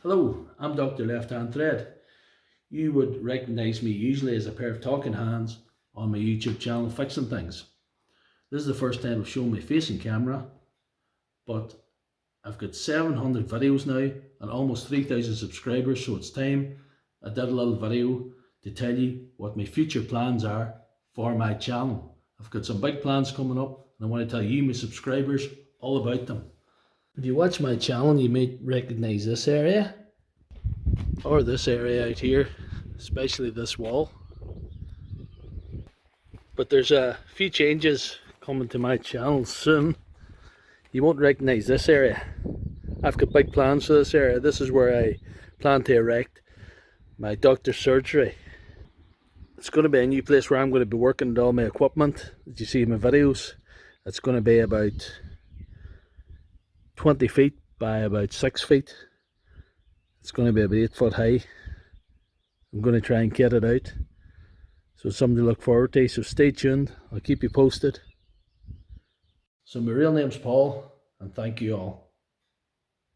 Hello, I'm Doctor Lefthandthread. You would recognise me usually as a pair of talking hands on my YouTube channel fixing things. This is the first time I've shown my face in camera, but I've got 700 videos now and almost 3,000 subscribers, so it's time I did a little video to tell you what my future plans are for my channel. I've got some big plans coming up and I want to tell you, my subscribers, all about them. If you watch my channel, you might recognise this area or this area out here, especially this wall. But there's a few changes coming to my channel soon. You won't recognise this area. I've got big plans for this area. This is where I plan to erect my doctor's surgery. It's going to be a new place where I'm going to be working with all my equipment that you see in my videos. It's going to be about 20 feet by about 6 feet. It's going to be about 8 foot high. I'm going to try and get it out. So it's something to look forward to. So stay tuned. I'll keep you posted. So my real name's Paul, and thank you all.